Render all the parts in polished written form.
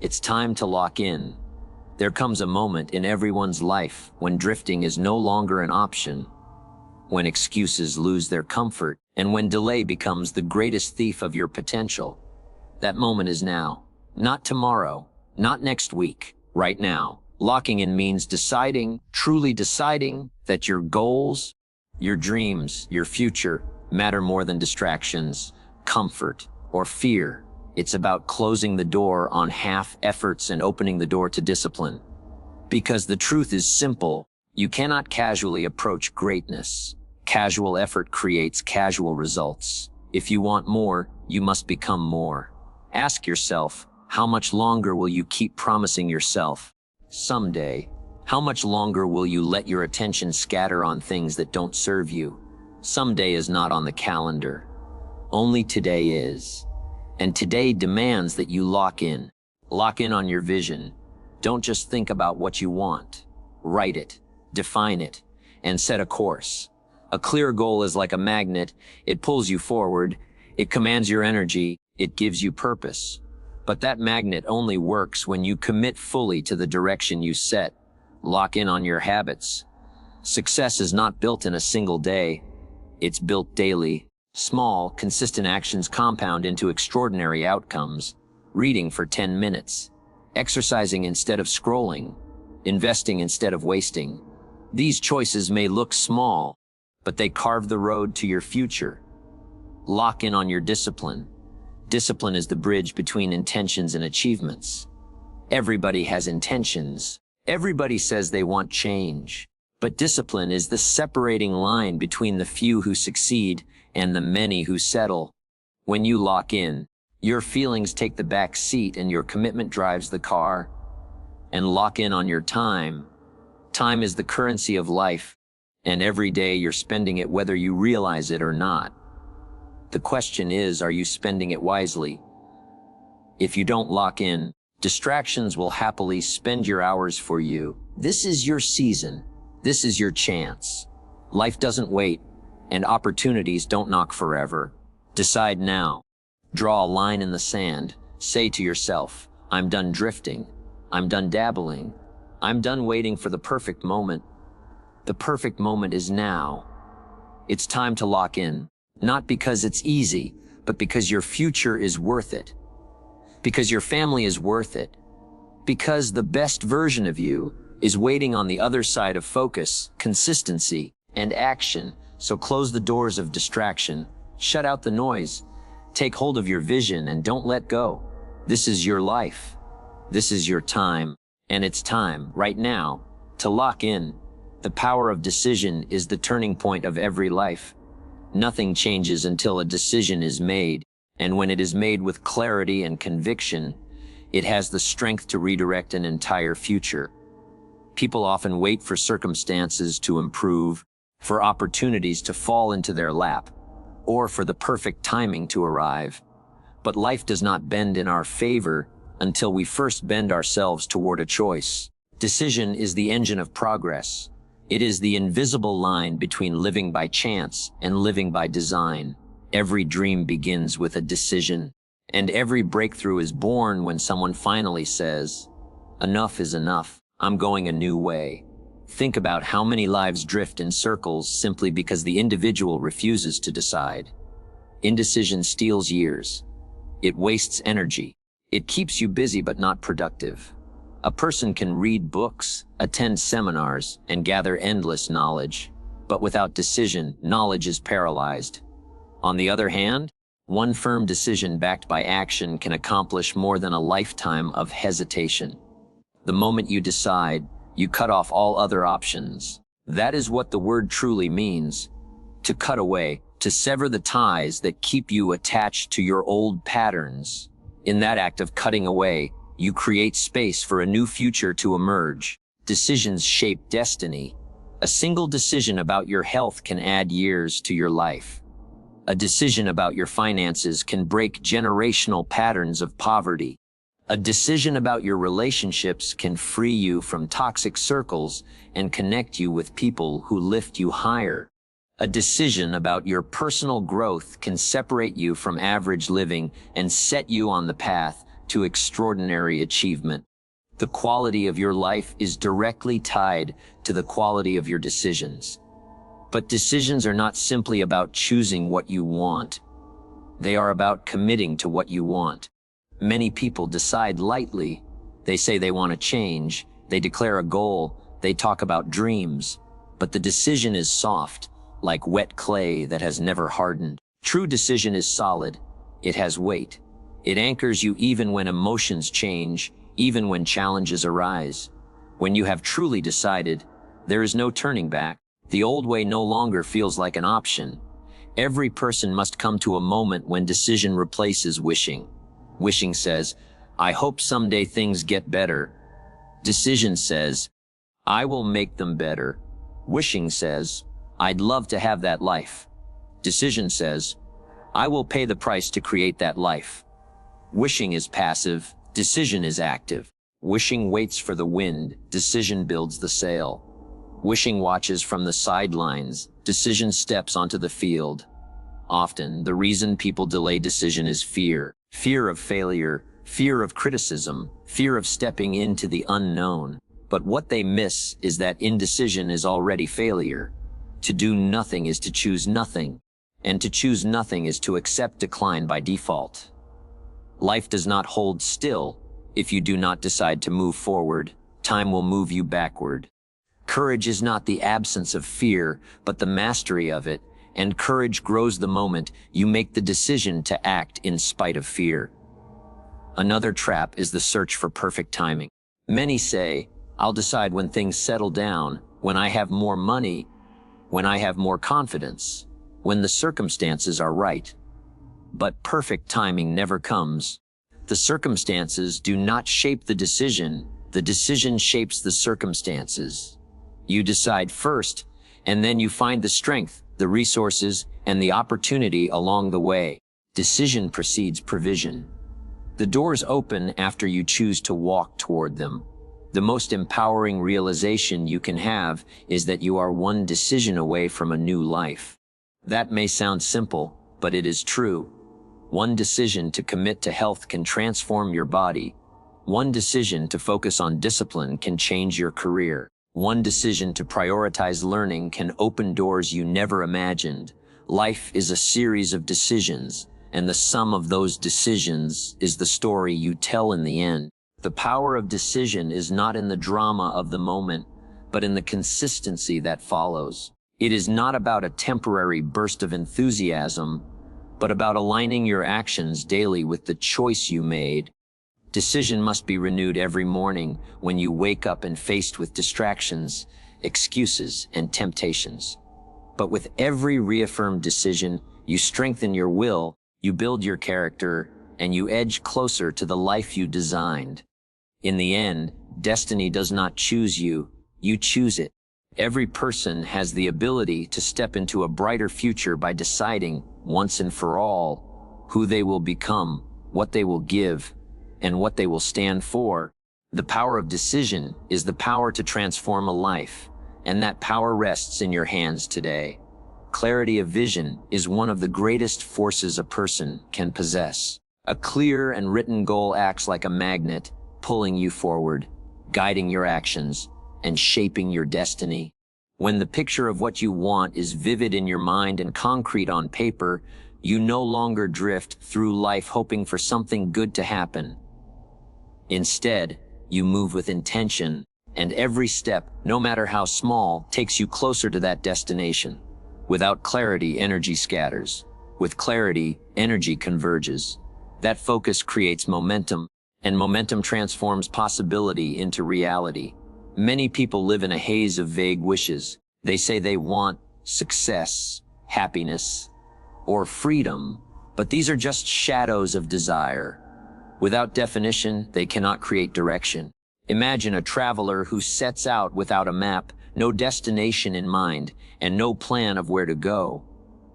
It's time to lock in. There comes a moment in everyone's life when drifting is no longer an option, when excuses lose their comfort, and when delay becomes the greatest thief of your potential. That moment is now. Not tomorrow, not next week, right now. Locking in means deciding, truly deciding, that your goals, your dreams, your future matter more than distractions, comfort, or fear. It's about closing the door on half efforts and opening the door to discipline. Because the truth is simple, you cannot casually approach greatness. Casual effort creates casual results. If you want more, you must become more. Ask yourself, how much longer will you keep promising yourself someday? How much longer will you let your attention scatter on things that don't serve you? Someday is not on the calendar. Only today is. And today demands that you lock in. Lock in on your vision. Don't just think about what you want. Write it, define it, and set a course. A clear goal is like a magnet. It pulls you forward. It commands your energy. It gives you purpose. But that magnet only works when you commit fully to the direction you set. Lock in on your habits. Success is not built in a single day. It's built daily. Small, consistent actions compound into extraordinary outcomes. Reading for 10 minutes. Exercising instead of scrolling. Investing instead of wasting. These choices may look small, but they carve the road to your future. Lock in on your discipline. Discipline is the bridge between intentions and achievements. Everybody has intentions. Everybody says they want change. But discipline is the separating line between the few who succeed and the many who settle. When you lock in, your feelings take the back seat and your commitment drives the car. And lock in on your time. Time is the currency of life, and every day you're spending it whether you realize it or not. The question is, are you spending it wisely? If you don't lock in, distractions will happily spend your hours for you. This is your season. This is your chance. Life doesn't wait, and opportunities don't knock forever. Decide now. Draw a line in the sand. Say to yourself, I'm done drifting. I'm done dabbling. I'm done waiting for the perfect moment. The perfect moment is now. It's time to lock in. Not because it's easy, but because your future is worth it. Because your family is worth it. Because the best version of you is waiting on the other side of focus, consistency, and action. So close the doors of distraction. Shut out the noise. Take hold of your vision and don't let go. This is your life. This is your time. And it's time, right now, to lock in. The power of decision is the turning point of every life. Nothing changes until a decision is made, and when it is made with clarity and conviction, it has the strength to redirect an entire future. People often wait for circumstances to improve, for opportunities to fall into their lap, or for the perfect timing to arrive. But life does not bend in our favor until we first bend ourselves toward a choice. Decision is the engine of progress. It is the invisible line between living by chance and living by design. Every dream begins with a decision, and every breakthrough is born when someone finally says, enough is enough, I'm going a new way. Think about how many lives drift in circles simply because the individual refuses to decide. Indecision steals years. It wastes energy. It keeps you busy but not productive. A person can read books, attend seminars, and gather endless knowledge. But without decision, knowledge is paralyzed. On the other hand, one firm decision backed by action can accomplish more than a lifetime of hesitation. The moment you decide, you cut off all other options. That is what the word truly means. To cut away, to sever the ties that keep you attached to your old patterns. In that act of cutting away, you create space for a new future to emerge. Decisions shape destiny. A single decision about your health can add years to your life. A decision about your finances can break generational patterns of poverty. A decision about your relationships can free you from toxic circles and connect you with people who lift you higher. A decision about your personal growth can separate you from average living and set you on the path to extraordinary achievement. The quality of your life is directly tied to the quality of your decisions. But decisions are not simply about choosing what you want. They are about committing to what you want. Many people decide lightly. They say they want to change. They declare a goal. They talk about dreams. But the decision is soft, like wet clay that has never hardened. True decision is solid. It has weight. It anchors you even when emotions change, even when challenges arise. When you have truly decided, there is no turning back. The old way no longer feels like an option. Every person must come to a moment when decision replaces wishing. Wishing says, I hope someday things get better. Decision says, I will make them better. Wishing says, I'd love to have that life. Decision says, I will pay the price to create that life. Wishing is passive. Decision is active. Wishing waits for the wind. Decision builds the sail. Wishing watches from the sidelines. Decision steps onto the field. Often, the reason people delay decision is fear. Fear of failure, fear of criticism, fear of stepping into the unknown. But what they miss is that indecision is already failure. To do nothing is to choose nothing. And to choose nothing is to accept decline by default. Life does not hold still. If you do not decide to move forward, time will move you backward. Courage is not the absence of fear, but the mastery of it, and courage grows the moment you make the decision to act in spite of fear. Another trap is the search for perfect timing. Many say, I'll decide when things settle down, when I have more money, when I have more confidence, when the circumstances are right. But perfect timing never comes. The circumstances do not shape the decision shapes the circumstances. You decide first, and then you find the strength, the resources, and the opportunity along the way. Decision precedes provision. The doors open after you choose to walk toward them. The most empowering realization you can have is that you are one decision away from a new life. That may sound simple, but it is true. One decision to commit to health can transform your body. One decision to focus on discipline can change your career. One decision to prioritize learning can open doors you never imagined. Life is a series of decisions, and the sum of those decisions is the story you tell in the end. The power of decision is not in the drama of the moment, but in the consistency that follows. It is not about a temporary burst of enthusiasm, but about aligning your actions daily with the choice you made. Decision must be renewed every morning when you wake up and faced with distractions, excuses, and temptations. But with every reaffirmed decision, you strengthen your will, you build your character, and you edge closer to the life you designed. In the end, destiny does not choose you, you choose it. Every person has the ability to step into a brighter future by deciding, once and for all, who they will become, what they will give, and what they will stand for. The power of decision is the power to transform a life, and that power rests in your hands today. Clarity of vision is one of the greatest forces a person can possess. A clear and written goal acts like a magnet, pulling you forward, guiding your actions, and shaping your destiny. When the picture of what you want is vivid in your mind and concrete on paper, you no longer drift through life hoping for something good to happen. Instead, you move with intention, and every step, no matter how small, takes you closer to that destination. Without clarity, energy scatters. With clarity, energy converges. That focus creates momentum, and momentum transforms possibility into reality. Many people live in a haze of vague wishes. They say they want success, happiness, or freedom, but these are just shadows of desire. Without definition, they cannot create direction. Imagine a traveler who sets out without a map, no destination in mind, and no plan of where to go.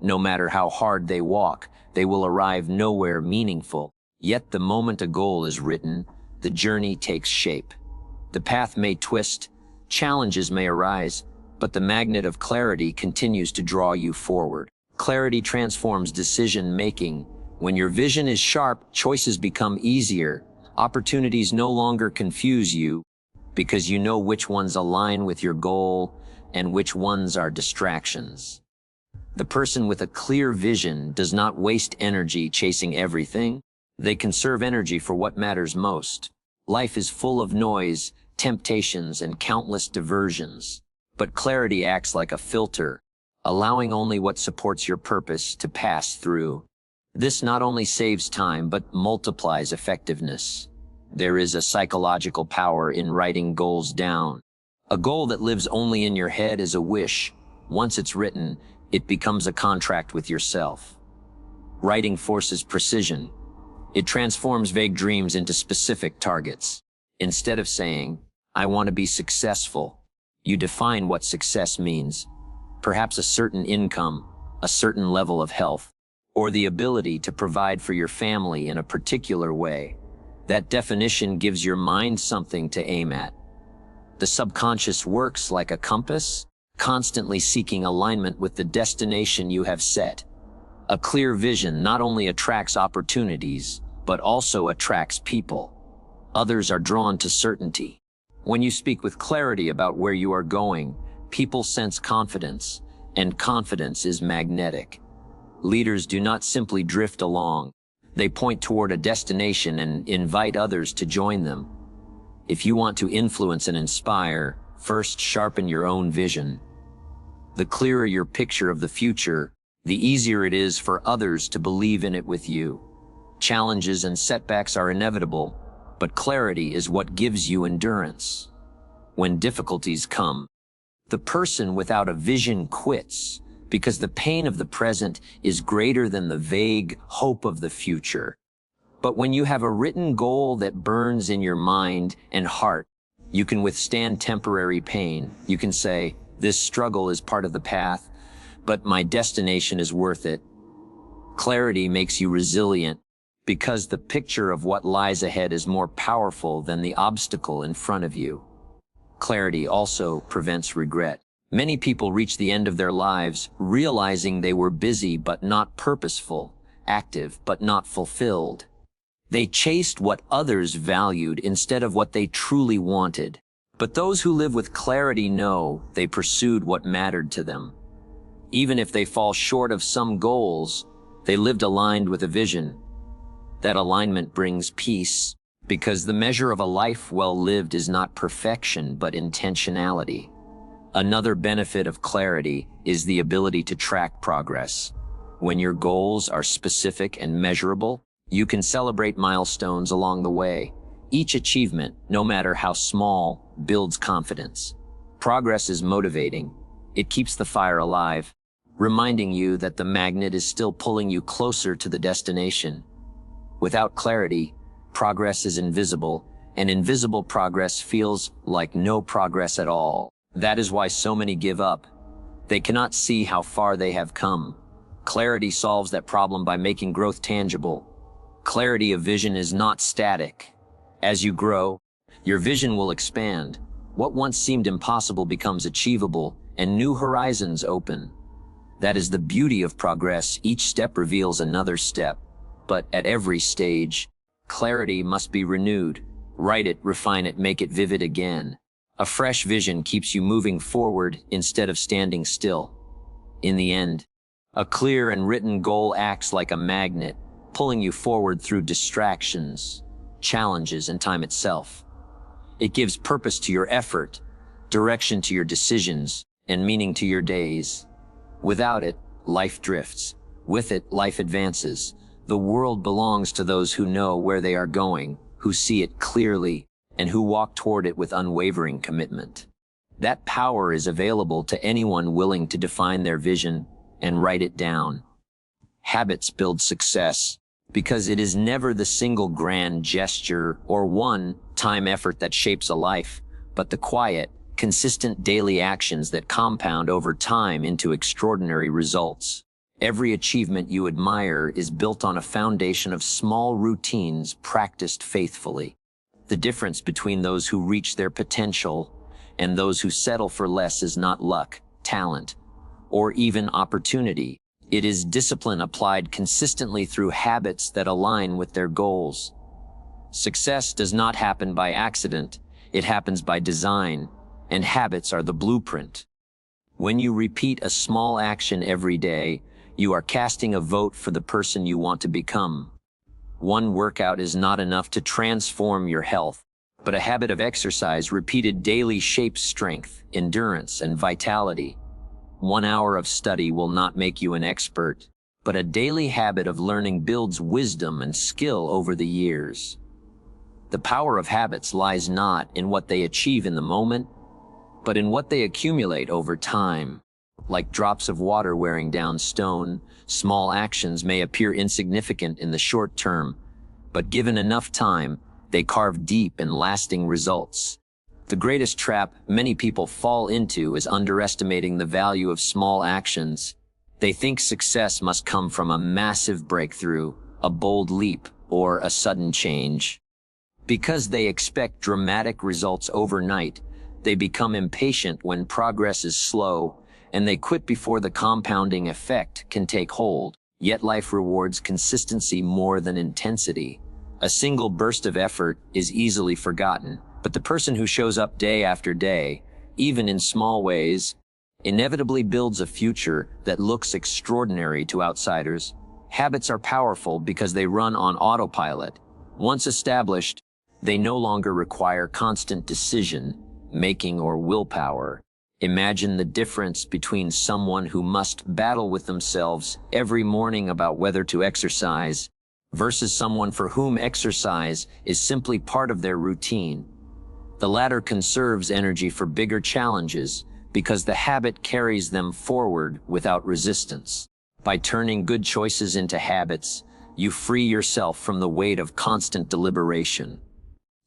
No matter how hard they walk, they will arrive nowhere meaningful. Yet the moment a goal is written, the journey takes shape. The path may twist, challenges may arise, but the magnet of clarity continues to draw you forward. Clarity transforms decision-making. When your vision is sharp, choices become easier. Opportunities no longer confuse you because you know which ones align with your goal and which ones are distractions. The person with a clear vision does not waste energy chasing everything. They conserve energy for what matters most. Life is full of noise, temptations, and countless diversions. But clarity acts like a filter, allowing only what supports your purpose to pass through. This not only saves time, but multiplies effectiveness. There is a psychological power in writing goals down. A goal that lives only in your head is a wish. Once it's written, it becomes a contract with yourself. Writing forces precision. It transforms vague dreams into specific targets. Instead of saying, "I want to be successful," you define what success means. Perhaps a certain income, a certain level of health, or the ability to provide for your family in a particular way. That definition gives your mind something to aim at. The subconscious works like a compass, constantly seeking alignment with the destination you have set. A clear vision not only attracts opportunities, but also attracts people. Others are drawn to certainty. When you speak with clarity about where you are going, people sense confidence, and confidence is magnetic. Leaders do not simply drift along. They point toward a destination and invite others to join them. If you want to influence and inspire, first sharpen your own vision. The clearer your picture of the future, the easier it is for others to believe in it with you. Challenges and setbacks are inevitable, but clarity is what gives you endurance. When difficulties come, the person without a vision quits because the pain of the present is greater than the vague hope of the future. But when you have a written goal that burns in your mind and heart, you can withstand temporary pain. You can say, "This struggle is part of the path, but my destination is worth it." Clarity makes you resilient because the picture of what lies ahead is more powerful than the obstacle in front of you. Clarity also prevents regret. Many people reach the end of their lives realizing they were busy but not purposeful, active but not fulfilled. They chased what others valued instead of what they truly wanted. But those who live with clarity know they pursued what mattered to them. Even if they fall short of some goals, they lived aligned with a vision. That alignment brings peace, because the measure of a life well lived is not perfection, but intentionality. Another benefit of clarity is the ability to track progress. When your goals are specific and measurable, you can celebrate milestones along the way. Each achievement, no matter how small, builds confidence. Progress is motivating. It keeps the fire alive, reminding you that the magnet is still pulling you closer to the destination. Without clarity, progress is invisible, and invisible progress feels like no progress at all. That is why so many give up. They cannot see how far they have come. Clarity solves that problem by making growth tangible. Clarity of vision is not static. As you grow, your vision will expand. What once seemed impossible becomes achievable, and new horizons open. That is the beauty of progress. Each step reveals another step. But at every stage, clarity must be renewed. Write it, refine it, make it vivid again. A fresh vision keeps you moving forward instead of standing still. In the end, a clear and written goal acts like a magnet, pulling you forward through distractions, challenges, and time itself. It gives purpose to your effort, direction to your decisions, and meaning to your days. Without it, life drifts. With it, life advances. The world belongs to those who know where they are going, who see it clearly, and who walk toward it with unwavering commitment. That power is available to anyone willing to define their vision and write it down. Habits build success because it is never the single grand gesture or one-time effort that shapes a life, but the quiet, consistent daily actions that compound over time into extraordinary results. Every achievement you admire is built on a foundation of small routines practiced faithfully. The difference between those who reach their potential and those who settle for less is not luck, talent, or even opportunity. It is discipline applied consistently through habits that align with their goals. Success does not happen by accident, it happens by design, and habits are the blueprint. When you repeat a small action every day, you are casting a vote for the person you want to become. One workout is not enough to transform your health, but a habit of exercise repeated daily shapes strength, endurance, and vitality. 1 hour of study will not make you an expert, but a daily habit of learning builds wisdom and skill over the years. The power of habits lies not in what they achieve in the moment, but in what they accumulate over time. Like drops of water wearing down stone, small actions may appear insignificant in the short term, but given enough time, they carve deep and lasting results. The greatest trap many people fall into is underestimating the value of small actions. They think success must come from a massive breakthrough, a bold leap, or a sudden change. Because they expect dramatic results overnight, they become impatient when progress is slow, and they quit before the compounding effect can take hold. Yet life rewards consistency more than intensity. A single burst of effort is easily forgotten, but the person who shows up day after day, even in small ways, inevitably builds a future that looks extraordinary to outsiders. Habits are powerful because they run on autopilot. Once established, they no longer require constant decision-making or willpower. Imagine the difference between someone who must battle with themselves every morning about whether to exercise versus someone for whom exercise is simply part of their routine. The latter conserves energy for bigger challenges because the habit carries them forward without resistance. By turning good choices into habits, you free yourself from the weight of constant deliberation.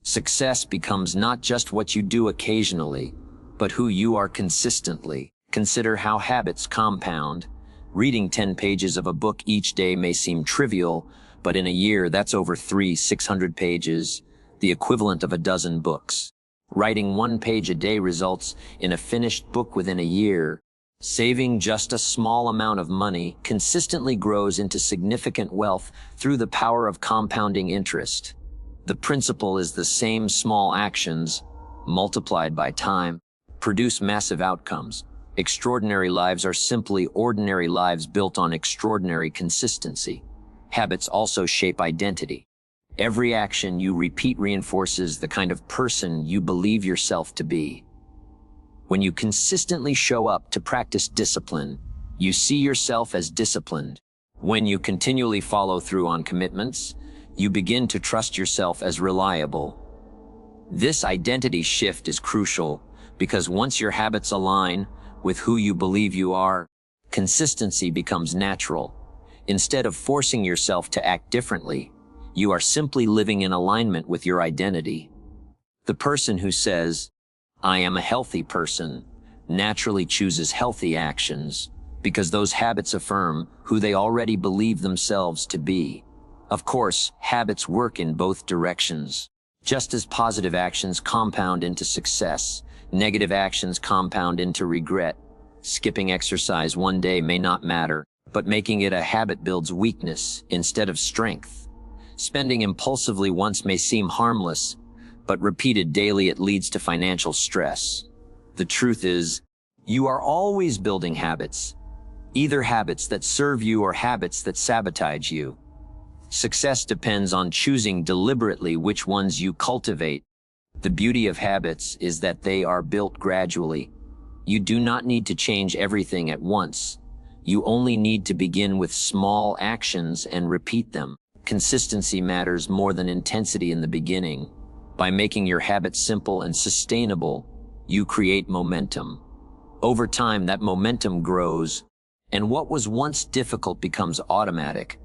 Success becomes not just what you do occasionally, but who you are consistently. Consider how habits compound. Reading 10 pages of a book each day may seem trivial, but in a year that's over 600 pages, the equivalent of a dozen books. Writing 1 page a day results in a finished book within a year. Saving just a small amount of money consistently grows into significant wealth through the power of compounding interest. The principle is the same: small actions, multiplied by time, produce massive outcomes. Extraordinary lives are simply ordinary lives built on extraordinary consistency. Habits also shape identity. Every action you repeat reinforces the kind of person you believe yourself to be. When you consistently show up to practice discipline, you see yourself as disciplined. When you continually follow through on commitments, you begin to trust yourself as reliable. This identity shift is crucial because once your habits align with who you believe you are, consistency becomes natural. Instead of forcing yourself to act differently, you are simply living in alignment with your identity. The person who says, "I am a healthy person," naturally chooses healthy actions because those habits affirm who they already believe themselves to be. Of course, habits work in both directions. Just as positive actions compound into success, negative actions compound into regret. Skipping exercise 1 day may not matter, but making it a habit builds weakness instead of strength. Spending impulsively once may seem harmless, but repeated daily it leads to financial stress. The truth is, you are always building habits, either habits that serve you or habits that sabotage you. Success depends on choosing deliberately which ones you cultivate. The beauty of habits is that they are built gradually. You do not need to change everything at once. You only need to begin with small actions and repeat them. Consistency matters more than intensity in the beginning. By making your habits simple and sustainable, you create momentum. Over time, that momentum grows, and what was once difficult becomes automatic.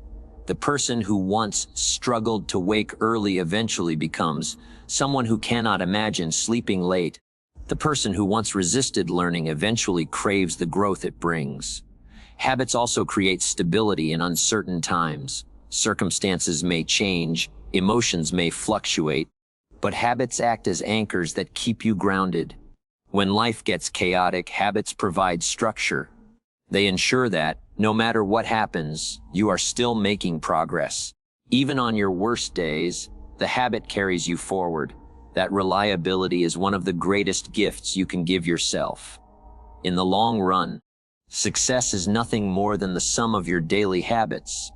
The person who once struggled to wake early eventually becomes someone who cannot imagine sleeping late. The person who once resisted learning eventually craves the growth it brings. Habits also create stability in uncertain times. Circumstances may change, emotions may fluctuate, but habits act as anchors that keep you grounded. When life gets chaotic, habits provide structure. They ensure that, no matter what happens, you are still making progress. Even on your worst days, the habit carries you forward. That reliability is one of the greatest gifts you can give yourself. In the long run, success is nothing more than the sum of your daily habits.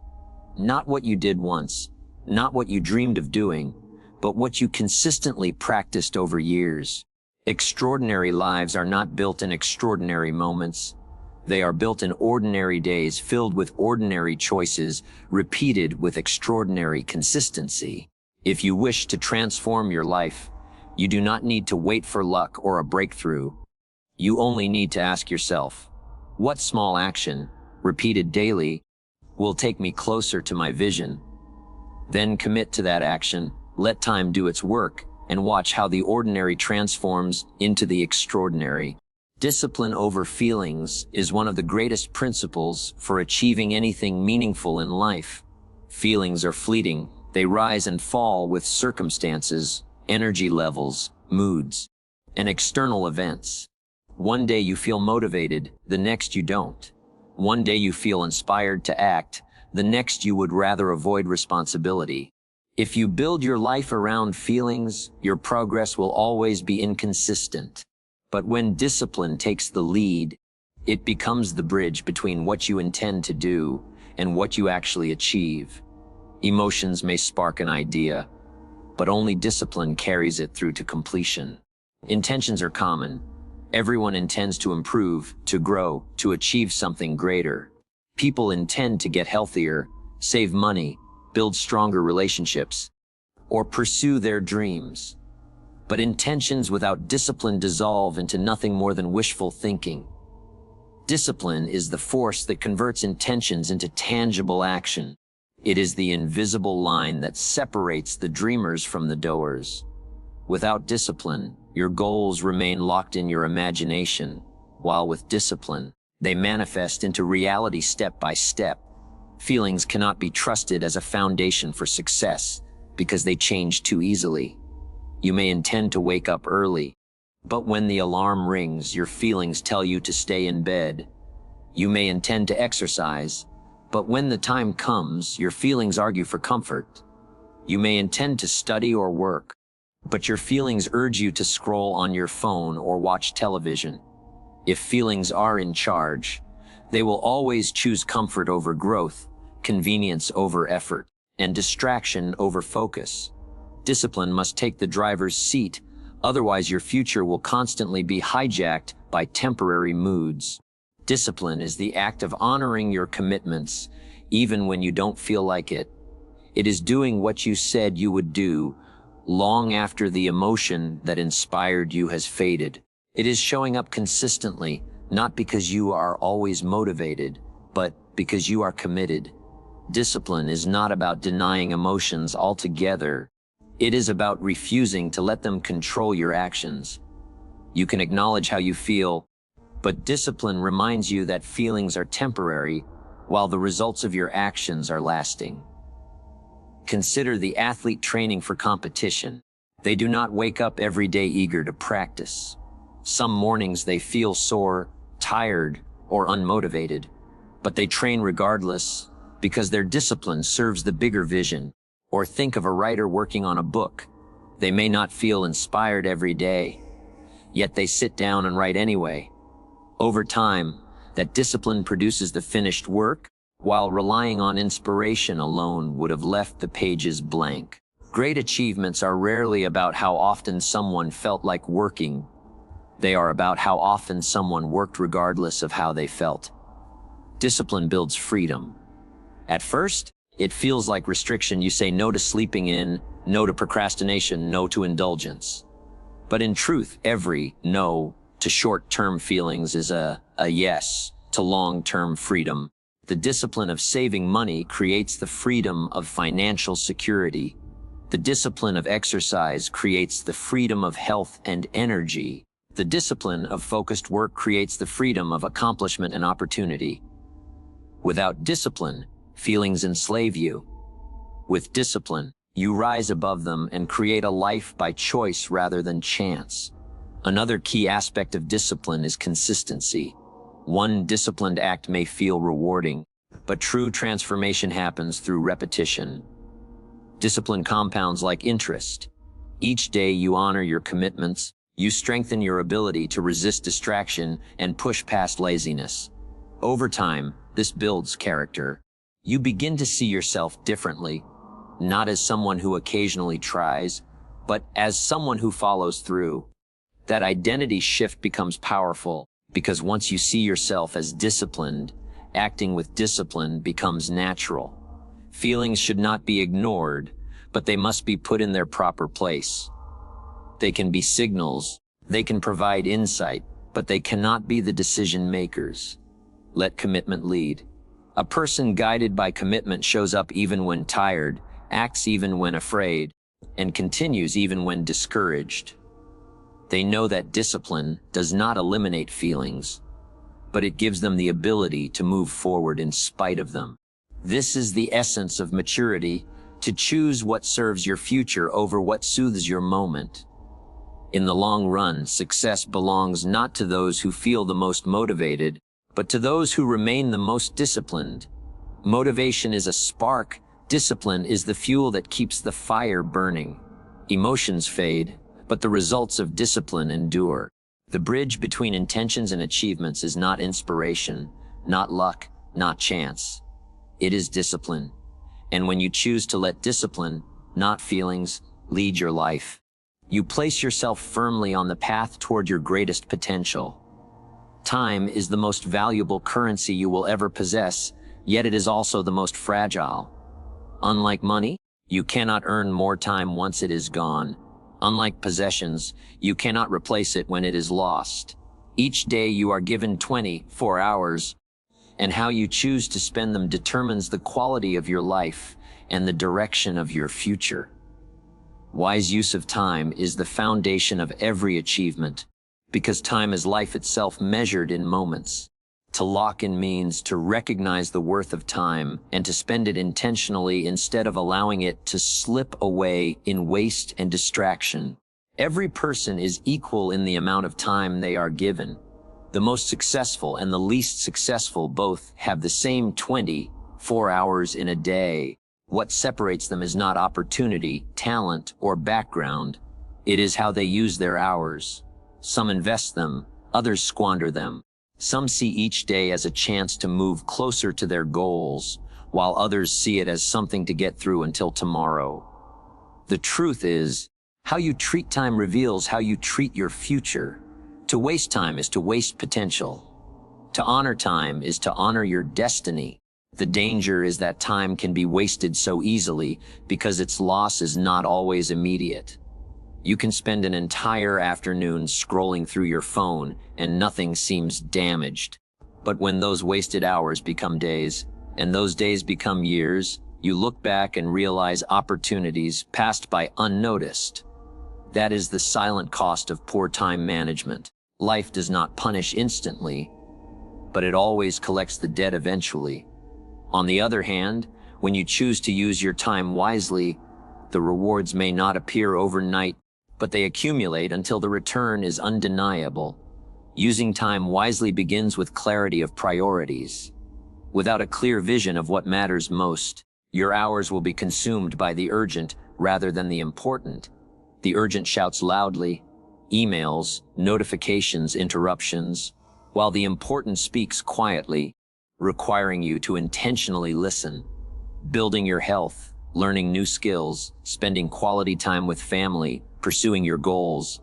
Not what you did once, not what you dreamed of doing, but what you consistently practiced over years. Extraordinary lives are not built in extraordinary moments. They are built in ordinary days filled with ordinary choices, repeated with extraordinary consistency. If you wish to transform your life, you do not need to wait for luck or a breakthrough. You only need to ask yourself, what small action, repeated daily, will take me closer to my vision? Then commit to that action, let time do its work, and watch how the ordinary transforms into the extraordinary. Discipline over feelings is one of the greatest principles for achieving anything meaningful in life. Feelings are fleeting. They rise and fall with circumstances, energy levels, moods, and external events. One day you feel motivated, the next you don't. One day you feel inspired to act, the next you would rather avoid responsibility. If you build your life around feelings, your progress will always be inconsistent. But when discipline takes the lead, it becomes the bridge between what you intend to do and what you actually achieve. Emotions may spark an idea, but only discipline carries it through to completion. Intentions are common. Everyone intends to improve, to grow, to achieve something greater. People intend to get healthier, save money, build stronger relationships, or pursue their dreams. But intentions without discipline dissolve into nothing more than wishful thinking. Discipline is the force that converts intentions into tangible action. It is the invisible line that separates the dreamers from the doers. Without discipline, your goals remain locked in your imagination, while with discipline, they manifest into reality step by step. Feelings cannot be trusted as a foundation for success because they change too easily. You may intend to wake up early, but when the alarm rings, your feelings tell you to stay in bed. You may intend to exercise, but when the time comes, your feelings argue for comfort. You may intend to study or work, but your feelings urge you to scroll on your phone or watch television. If feelings are in charge, they will always choose comfort over growth, convenience over effort, and distraction over focus. Discipline must take the driver's seat, otherwise your future will constantly be hijacked by temporary moods. Discipline is the act of honoring your commitments, even when you don't feel like it. It is doing what you said you would do, long after the emotion that inspired you has faded. It is showing up consistently, not because you are always motivated, but because you are committed. Discipline is not about denying emotions altogether. It is about refusing to let them control your actions. You can acknowledge how you feel, but discipline reminds you that feelings are temporary, while the results of your actions are lasting. Consider the athlete training for competition. They do not wake up every day eager to practice. Some mornings they feel sore, tired, or unmotivated, but they train regardless because their discipline serves the bigger vision. Or think of a writer working on a book. They may not feel inspired every day, yet they sit down and write anyway. Over time, that discipline produces the finished work, while relying on inspiration alone would have left the pages blank. Great achievements are rarely about how often someone felt like working. They are about how often someone worked regardless of how they felt. Discipline builds freedom. At first, it feels like restriction. You say no to sleeping in, no to procrastination, no to indulgence. But in truth, every no to short-term feelings is a yes to long-term freedom. The discipline of saving money creates the freedom of financial security. The discipline of exercise creates the freedom of health and energy. The discipline of focused work creates the freedom of accomplishment and opportunity. Without discipline, feelings enslave you. With discipline, you rise above them and create a life by choice rather than chance. Another key aspect of discipline is consistency. One disciplined act may feel rewarding, but true transformation happens through repetition. Discipline compounds like interest. Each day you honor your commitments, you strengthen your ability to resist distraction and push past laziness. Over time, this builds character. You begin to see yourself differently, not as someone who occasionally tries, but as someone who follows through. That identity shift becomes powerful because once you see yourself as disciplined, acting with discipline becomes natural. Feelings should not be ignored, but they must be put in their proper place. They can be signals, they can provide insight, but they cannot be the decision makers. Let commitment lead. A person guided by commitment shows up even when tired, acts even when afraid, and continues even when discouraged. They know that discipline does not eliminate feelings, but it gives them the ability to move forward in spite of them. This is the essence of maturity, to choose what serves your future over what soothes your moment. In the long run, success belongs not to those who feel the most motivated, but to those who remain the most disciplined. Motivation is a spark, discipline is the fuel that keeps the fire burning. Emotions fade, but the results of discipline endure. The bridge between intentions and achievements is not inspiration, not luck, not chance. It is discipline. And when you choose to let discipline, not feelings, lead your life, you place yourself firmly on the path toward your greatest potential. Time is the most valuable currency you will ever possess, yet it is also the most fragile. Unlike money, you cannot earn more time once it is gone. Unlike possessions, you cannot replace it when it is lost. Each day you are given 24 hours, and how you choose to spend them determines the quality of your life and the direction of your future. Wise use of time is the foundation of every achievement, because time is life itself measured in moments. To lock in means to recognize the worth of time and to spend it intentionally instead of allowing it to slip away in waste and distraction. Every person is equal in the amount of time they are given. The most successful and the least successful both have the same 24 hours in a day. What separates them is not opportunity, talent, or background. It is how they use their hours. Some invest them, others squander them. Some see each day as a chance to move closer to their goals, while others see it as something to get through until tomorrow. The truth is, how you treat time reveals how you treat your future. To waste time is to waste potential. To honor time is to honor your destiny. The danger is that time can be wasted so easily because its loss is not always immediate. You can spend an entire afternoon scrolling through your phone and nothing seems damaged. But when those wasted hours become days, and those days become years, you look back and realize opportunities passed by unnoticed. That is the silent cost of poor time management. Life does not punish instantly, but it always collects the debt eventually. On the other hand, when you choose to use your time wisely, the rewards may not appear overnight, but they accumulate until the return is undeniable. Using time wisely begins with clarity of priorities. Without a clear vision of what matters most, your hours will be consumed by the urgent rather than the important. The urgent shouts loudly, emails, notifications, interruptions, while the important speaks quietly, requiring you to intentionally listen. Building your health, learning new skills, spending quality time with family, pursuing your goals.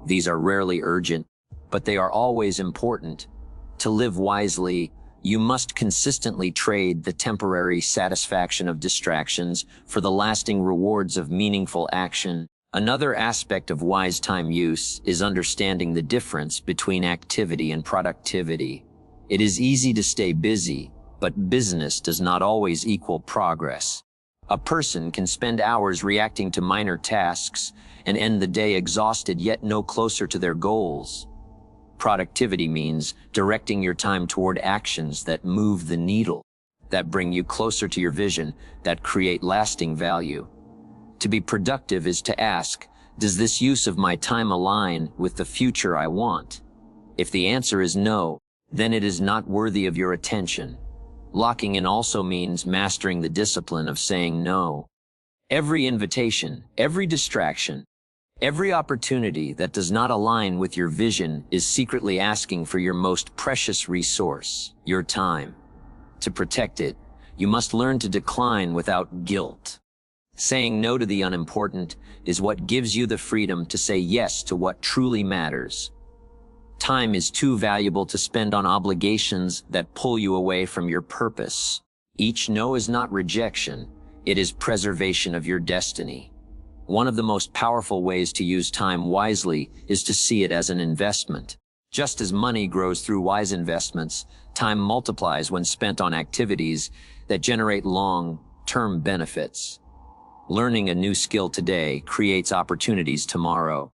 These are rarely urgent, but they are always important. To live wisely, you must consistently trade the temporary satisfaction of distractions for the lasting rewards of meaningful action. Another aspect of wise time use is understanding the difference between activity and productivity. It is easy to stay busy, but business does not always equal progress. A person can spend hours reacting to minor tasks and end the day exhausted yet no closer to their goals. Productivity means directing your time toward actions that move the needle, that bring you closer to your vision, that create lasting value. To be productive is to ask, does this use of my time align with the future I want? If the answer is no, then it is not worthy of your attention. Locking in also means mastering the discipline of saying no. Every invitation, every distraction, every opportunity that does not align with your vision is secretly asking for your most precious resource, your time. To protect it, you must learn to decline without guilt. Saying no to the unimportant is what gives you the freedom to say yes to what truly matters. Time is too valuable to spend on obligations that pull you away from your purpose. Each no is not rejection, it is preservation of your destiny. One of the most powerful ways to use time wisely is to see it as an investment. Just as money grows through wise investments, time multiplies when spent on activities that generate long-term benefits. Learning a new skill today creates opportunities tomorrow.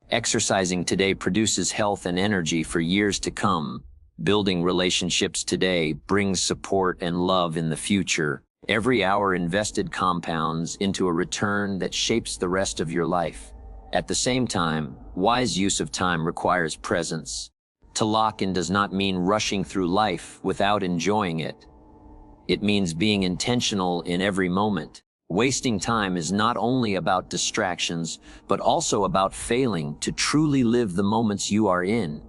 Exercising today produces health and energy for years to come. Building relationships today brings support and love in the future. Every hour invested compounds into a return that shapes the rest of your life. At the same time, wise use of time requires presence. To lock in does not mean rushing through life without enjoying it. It means being intentional in every moment. Wasting time is not only about distractions, but also about failing to truly live the moments you are in.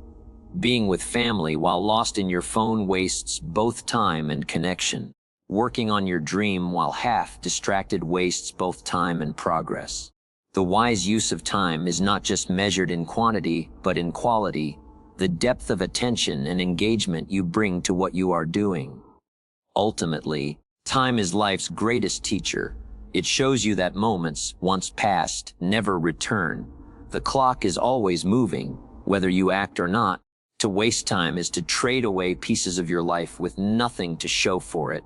Being with family while lost in your phone wastes both time and connection. Working on your dream while half distracted wastes both time and progress. The wise use of time is not just measured in quantity, but in quality, the depth of attention and engagement you bring to what you are doing. Ultimately, time is life's greatest teacher. It shows you that moments, once past, never return. The clock is always moving, whether you act or not. To waste time is to trade away pieces of your life with nothing to show for it.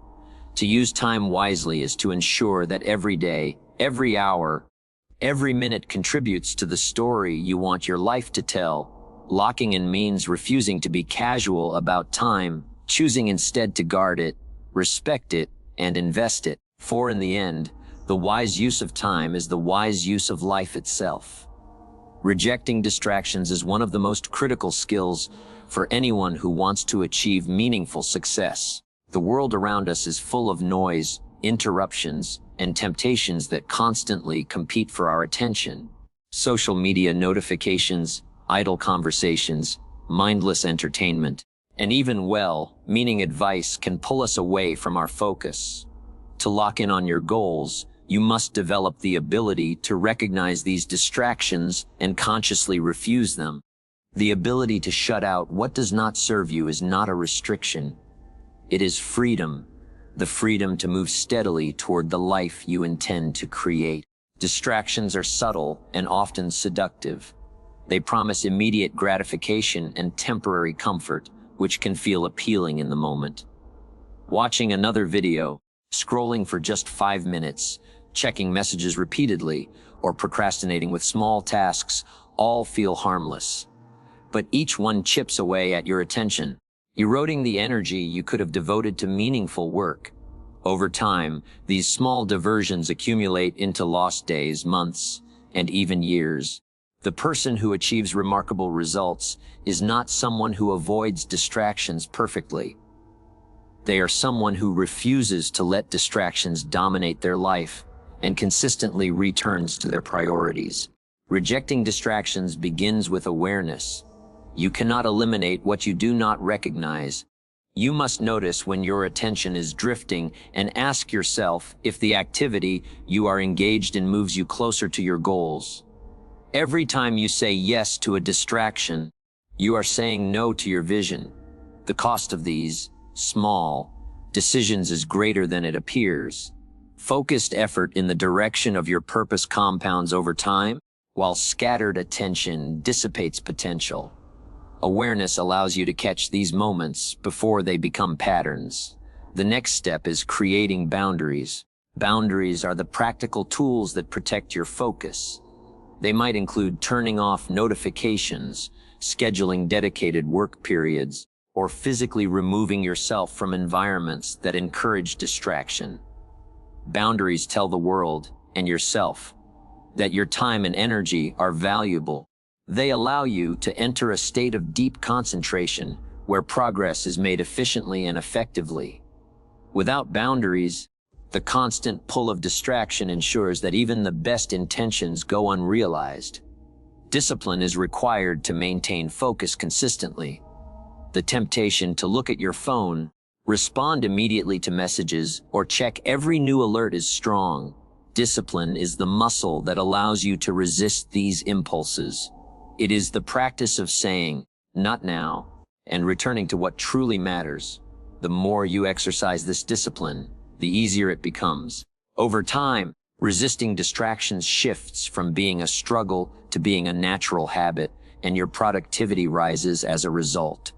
To use time wisely is to ensure that every day, every hour, every minute contributes to the story you want your life to tell. Locking in means refusing to be casual about time, choosing instead to guard it, respect it, and invest it. For in the end, the wise use of time is the wise use of life itself. Rejecting distractions is one of the most critical skills for anyone who wants to achieve meaningful success. The world around us is full of noise, interruptions, and temptations that constantly compete for our attention. Social media notifications, idle conversations, mindless entertainment, and even well-meaning advice can pull us away from our focus. To lock in on your goals, you must develop the ability to recognize these distractions and consciously refuse them. The ability to shut out what does not serve you is not a restriction. It is freedom, the freedom to move steadily toward the life you intend to create. Distractions are subtle and often seductive. They promise immediate gratification and temporary comfort, which can feel appealing in the moment. Watching another video, scrolling for just 5 minutes, checking messages repeatedly, or procrastinating with small tasks all feel harmless. But each one chips away at your attention, eroding the energy you could have devoted to meaningful work. Over time, these small diversions accumulate into lost days, months, and even years. The person who achieves remarkable results is not someone who avoids distractions perfectly. They are someone who refuses to let distractions dominate their life and consistently returns to their priorities. Rejecting distractions begins with awareness. You cannot eliminate what you do not recognize. You must notice when your attention is drifting and ask yourself if the activity you are engaged in moves you closer to your goals. Every time you say yes to a distraction, you are saying no to your vision. The cost of these small decisions is greater than it appears. Focused effort in the direction of your purpose compounds over time, while scattered attention dissipates potential. Awareness allows you to catch these moments before they become patterns. The next step is creating boundaries. Boundaries are the practical tools that protect your focus. They might include turning off notifications, scheduling dedicated work periods, or physically removing yourself from environments that encourage distraction. Boundaries tell the world, and yourself, that your time and energy are valuable. They allow you to enter a state of deep concentration where progress is made efficiently and effectively. Without boundaries, The constant pull of distraction ensures that even the best intentions go unrealized. Discipline is required to maintain focus consistently. The temptation to look at your phone, respond immediately to messages, or check every new alert is strong. Discipline is the muscle that allows you to resist these impulses. It is the practice of saying, "Not now," and returning to what truly matters. The more you exercise this discipline, the easier it becomes. Over time, resisting distractions shifts from being a struggle to being a natural habit, and your productivity rises as a result.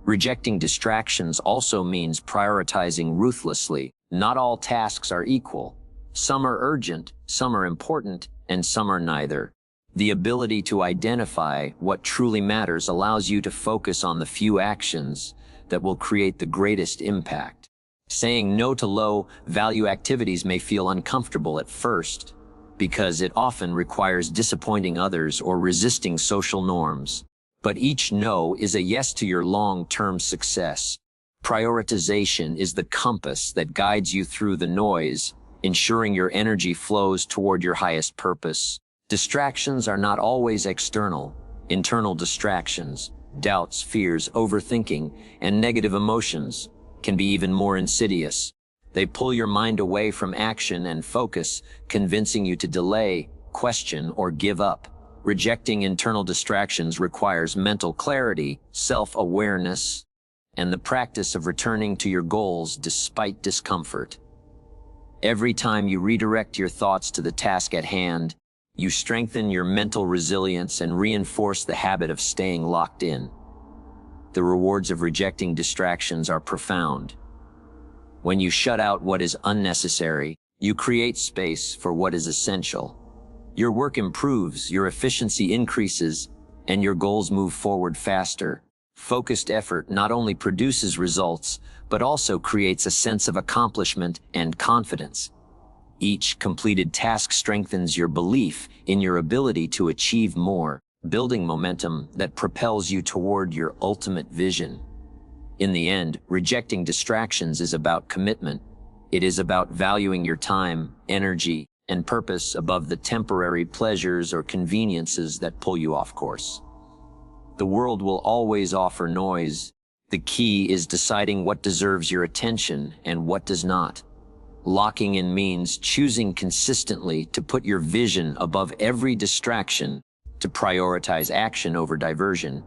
Rejecting distractions also means prioritizing ruthlessly. Not all tasks are equal. Some are urgent, some are important, and some are neither. The ability to identify what truly matters allows you to focus on the few actions that will create the greatest impact. Saying no to low-value activities may feel uncomfortable at first, because it often requires disappointing others or resisting social norms. But each no is a yes to your long-term success. Prioritization is the compass that guides you through the noise, ensuring your energy flows toward your highest purpose. Distractions are not always external. Internal distractions, doubts, fears, overthinking, and negative emotions can be even more insidious. They pull your mind away from action and focus, convincing you to delay, question, or give up. Rejecting internal distractions requires mental clarity, self-awareness, and the practice of returning to your goals despite discomfort. Every time you redirect your thoughts to the task at hand, you strengthen your mental resilience and reinforce the habit of staying locked in. The rewards of rejecting distractions are profound. When you shut out what is unnecessary, you create space for what is essential. Your work improves, your efficiency increases, and your goals move forward faster. Focused effort not only produces results, but also creates a sense of accomplishment and confidence. Each completed task strengthens your belief in your ability to achieve more, building momentum that propels you toward your ultimate vision. In the end, rejecting distractions is about commitment. It is about valuing your time, energy, and purpose above the temporary pleasures or conveniences that pull you off course. The world will always offer noise. The key is deciding what deserves your attention and what does not. Locking in means choosing consistently to put your vision above every distraction, to prioritize action over diversion,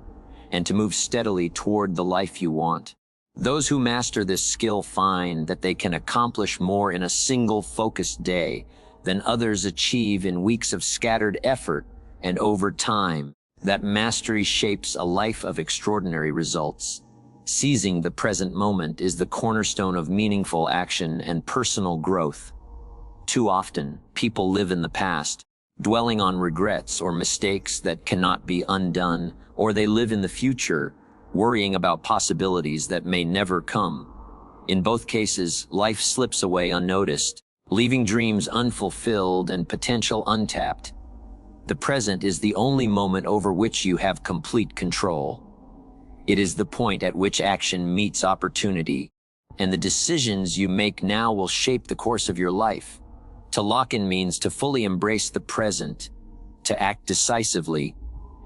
and to move steadily toward the life you want. Those who master this skill find that they can accomplish more in a single focused day than others achieve in weeks of scattered effort, and over time, that mastery shapes a life of extraordinary results. Seizing the present moment is the cornerstone of meaningful action and personal growth. Too often, people live in the past, dwelling on regrets or mistakes that cannot be undone, or they live in the future, worrying about possibilities that may never come. In both cases, life slips away unnoticed, leaving dreams unfulfilled and potential untapped. The present is the only moment over which you have complete control. It is the point at which action meets opportunity, and the decisions you make now will shape the course of your life. To lock in means to fully embrace the present, to act decisively,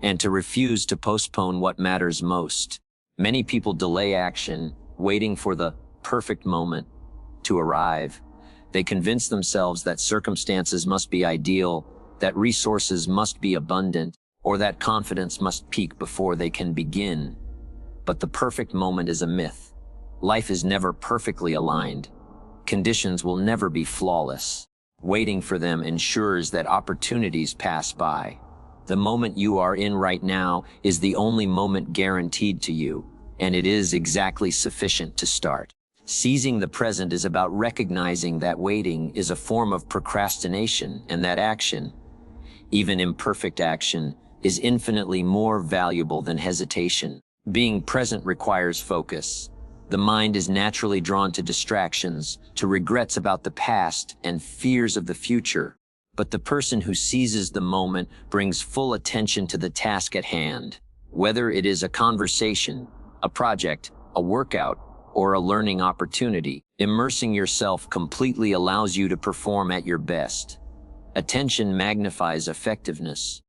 and to refuse to postpone what matters most. Many people delay action, waiting for the perfect moment to arrive. They convince themselves that circumstances must be ideal, that resources must be abundant, or that confidence must peak before they can begin. But the perfect moment is a myth. Life is never perfectly aligned. Conditions will never be flawless. Waiting for them ensures that opportunities pass by. The moment you are in right now is the only moment guaranteed to you, and it is exactly sufficient to start. Seizing the present is about recognizing that waiting is a form of procrastination and that action, even imperfect action, is infinitely more valuable than hesitation. Being present requires focus. The mind is naturally drawn to distractions, to regrets about the past and fears of the future. But the person who seizes the moment brings full attention to the task at hand. Whether it is a conversation, a project, a workout, or a learning opportunity. Immersing yourself completely allows you to perform at your best. Attention magnifies effectiveness.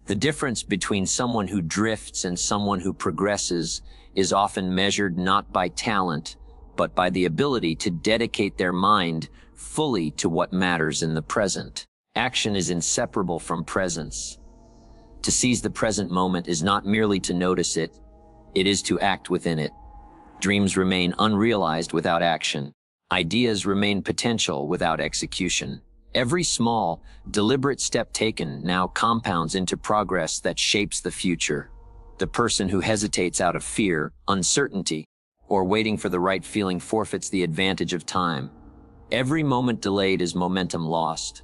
The difference between someone who drifts and someone who progresses is often measured not by talent, but by the ability to dedicate their mind fully to what matters in the present. Action is inseparable from presence. To seize the present moment is not merely to notice it, it is to act within it. Dreams remain unrealized without action. Ideas remain potential without execution. Every small, deliberate step taken now compounds into progress that shapes the future. The person who hesitates out of fear, uncertainty, or waiting for the right feeling forfeits the advantage of time. Every moment delayed is momentum lost.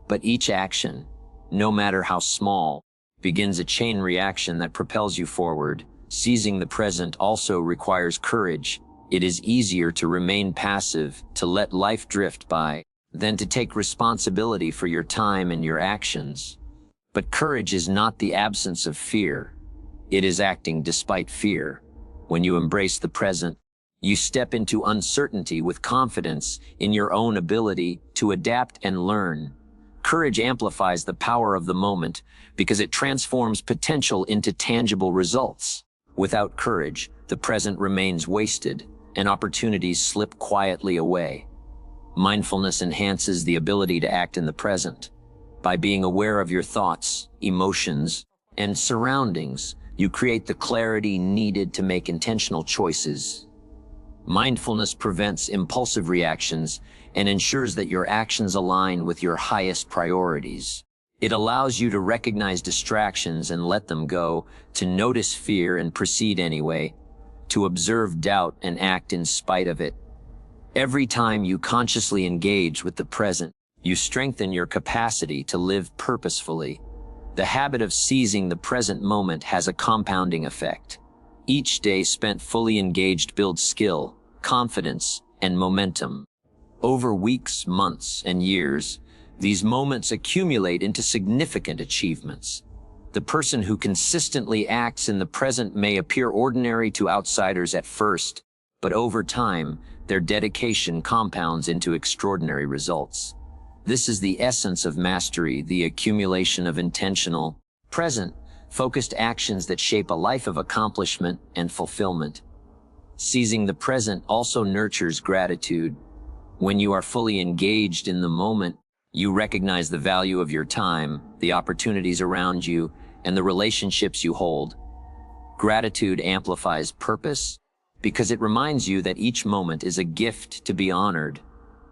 But each action, no matter how small, begins a chain reaction that propels you forward. Seizing the present also requires courage. It is easier to remain passive, to let life drift by, than to take responsibility for your time and your actions. But courage is not the absence of fear. It is acting despite fear. When you embrace the present, you step into uncertainty with confidence in your own ability to adapt and learn. Courage amplifies the power of the moment because it transforms potential into tangible results. Without courage, the present remains wasted and opportunities slip quietly away. Mindfulness enhances the ability to act in the present. By being aware of your thoughts, emotions, and surroundings, you create the clarity needed to make intentional choices. Mindfulness prevents impulsive reactions and ensures that your actions align with your highest priorities. It allows you to recognize distractions and let them go, to notice fear and proceed anyway, to observe doubt and act in spite of it. Every time you consciously engage with the present, you strengthen your capacity to live purposefully. The habit of seizing the present moment has a compounding effect. Each day spent fully engaged builds skill, confidence, and momentum. Over weeks, months, and years, these moments accumulate into significant achievements. The person who consistently acts in the present may appear ordinary to outsiders at first, but over time, their dedication compounds into extraordinary results. This is the essence of mastery, the accumulation of intentional, present, focused actions that shape a life of accomplishment and fulfillment. Seizing the present also nurtures gratitude. When you are fully engaged in the moment, you recognize the value of your time, the opportunities around you, and the relationships you hold. Gratitude amplifies purpose because it reminds you that each moment is a gift to be honored,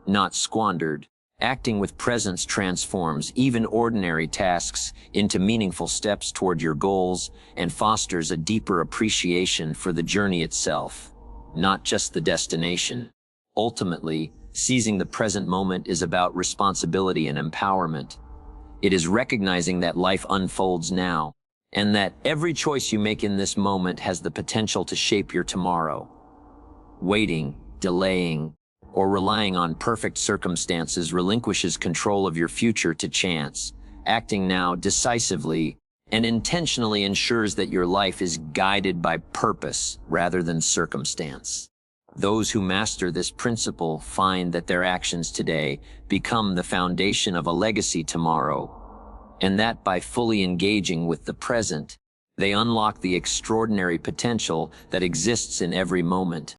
not squandered. Acting with presence transforms even ordinary tasks into meaningful steps toward your goals and fosters a deeper appreciation for the journey itself, not just the destination. Ultimately, seizing the present moment is about responsibility and empowerment. It is recognizing that life unfolds now, and that every choice you make in this moment has the potential to shape your tomorrow. Waiting, delaying, or relying on perfect circumstances relinquishes control of your future to chance. Acting now decisively and intentionally ensures that your life is guided by purpose rather than circumstance. Those who master this principle find that their actions today become the foundation of a legacy tomorrow, and that by fully engaging with the present, they unlock the extraordinary potential that exists in every moment.